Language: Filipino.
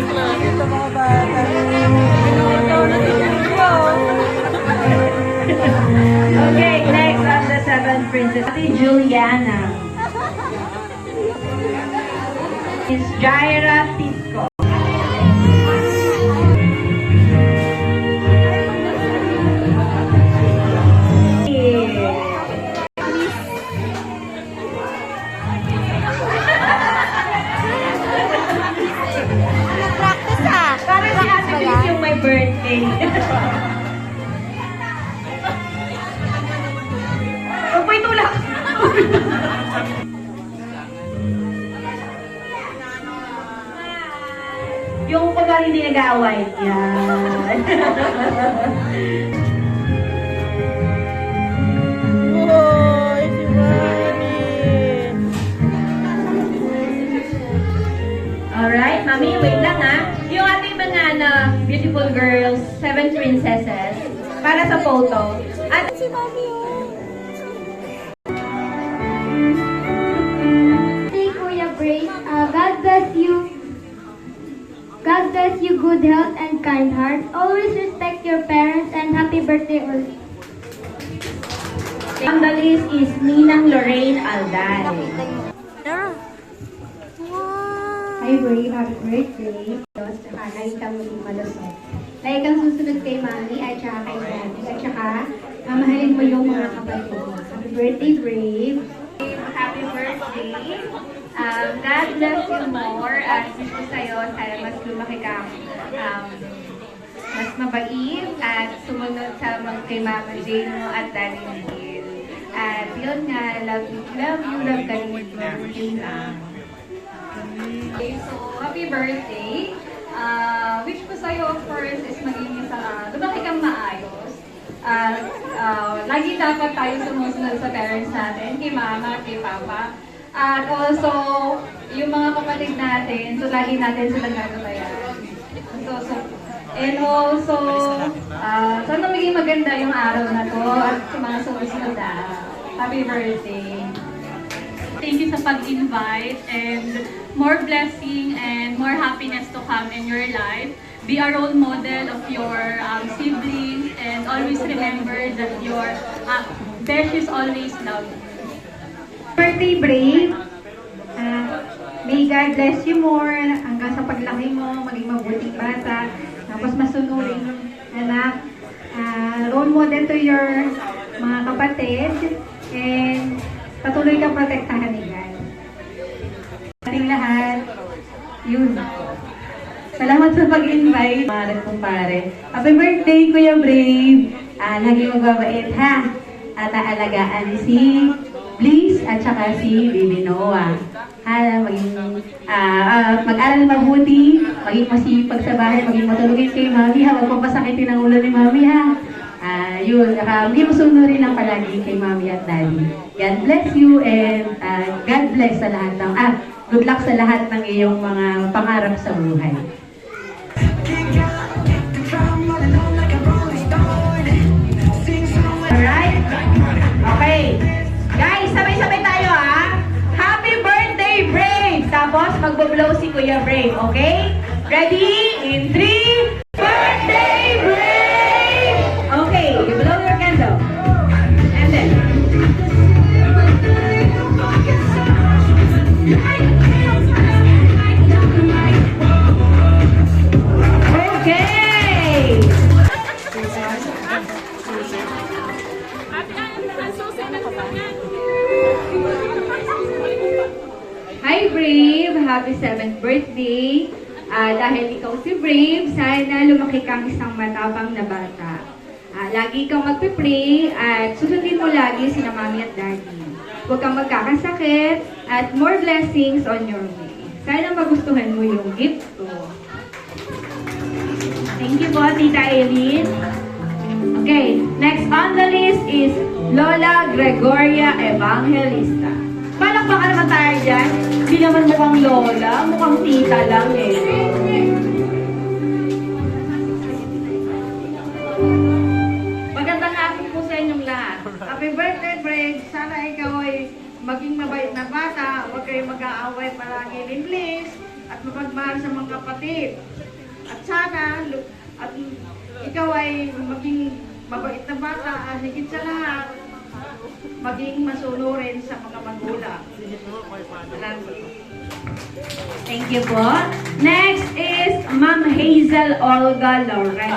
Ito mga bata. Okay, next on the seventh princess, Ate Juliana. Miss Jaira Tisco. Practice ah. Para si Ate Chris yung may birthday. Huwag mo itulak. Yung pag hindi nag-aaway. Yan. Uy, si Manny. Alright, mami, wait lang ha. Yung ating mga beautiful girls, 7 princesses, para sa photo. At Si Mami oh. Hey, Kuya Brace, God bless you. God bless you, good health and kind heart. Always respect your parents and happy birthday ulit. on the list is Ninang Lorraine Alday. Hi, Bray. Happy birthday. Lagi kang maging malusog. Lagi kang susunod kay Mami at saka kay Daddy. At saka, mamahalin mo yung mga kapatid mo. Happy birthday, Brave. Happy birthday. God bless you more. At gusto sa'yo, sana mas lumaki kang mas mabait at sumunod sa kay Mama Jane mo at Daddy Neil. At yun nga, love you, love ka rin. Yun lang. Okay, so happy birthday. Wish ko sa'yo, of course, is maging isang, lumaki kang maayos. Lagi dapat tayo sumusunod sa parents natin, kay mama, kay papa. At also, yung mga kapatid natin, so lagi natin sila gagabayan. And also, sana maging maganda yung araw na to at sa mga sumusunod na. Happy birthday. Thank you sa pag-invite and more blessing and more happiness to come in your life. Be a role model of your siblings and always remember that your best is always love. Birthday, Brave. May God bless you more hanggang sa paglaki mo, maging mabuting bata. Tapos masunuring anak. Role model to your mga kapatid. And patuloy kang protektahan ni God. Ating lahat, yun. Salamat sa pag-invite. Mga kumpare. Happy birthday, Kuya Brave. Lagi magbabait ha. At aalagaan si Bliss at saka si Baby Noah. Mag-aral mabuti, maging masipag sa bahay, maging matulugin kay Mami ha. Huwag papasakitin ang ulo ni Mami ha. Yun, maging masunurin lang palagi kay Mami at Daddy. God bless you and God bless sa lahat ng, good luck sa lahat ng iyong mga pangarap sa buhay. Alright? Okay. Guys, sabay-sabay tayo ha. Happy birthday, Brave! Tapos magbo-blow si Kuya Brave, okay? Ready? In 3, birthday, Brave! Okay, you blow your candle. And then... Okay! Hi Brave! Happy 7th birthday! Dahil ikaw si Brave, sana lumaki kang isang matapang na bata. Lagi kang magpe-pray at susundin mo lagi sina Mami at Daddy. Huwag kang magkakasakit at more blessings on your way. Sana magustuhan mo yung gift ko. Thank you po, Tita Eileen. Okay, next on the list is Lola Gregoria Evangelista. Palakpakan naman tayo dyan. Hindi naman mukhang Lola, mukhang tita lang eh. Magandang hapon po sa inyong lahat. Happy birthday, Brave! Sana ikaw ay maging mabait na bata, huwag kayong mag-aaway palagi ni Bliss, at mapagmahal sa mga kapatid. At sana, at ikaw ay maging mabait na bata, at higit sa lahat, maging masunurin sa mga magulang. Salamat. Thank you po. Next is Ma'am Hazel Olga Lauren.